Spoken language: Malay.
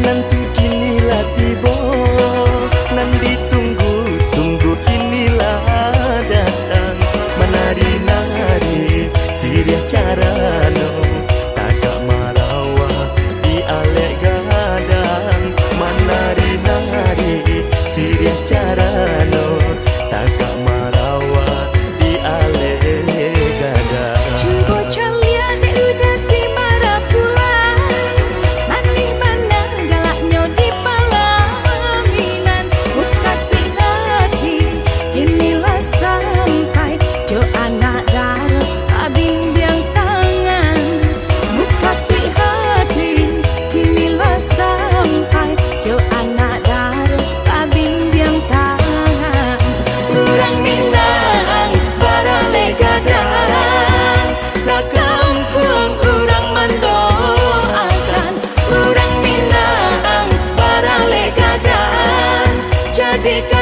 Nanti kinilah tiba, nan ditunggu-tunggu kinilah datang. Menari-nari sirih carano, tagak marawa di alek gadang. Menari-nari sirih carano, tagak marawa di alek gadang. Cuba calia dek udah si marah pulang, maning mana galaknya di palaminan. Buka si hati, inilah sampai jo anak darah abimbiang tangan. Buka si hati, inilah sampai jo anak darah abimbiang tangan. Urang Minang barale gadang, sakampung urang mendoakan. Urang Minang barale gadang, jadikan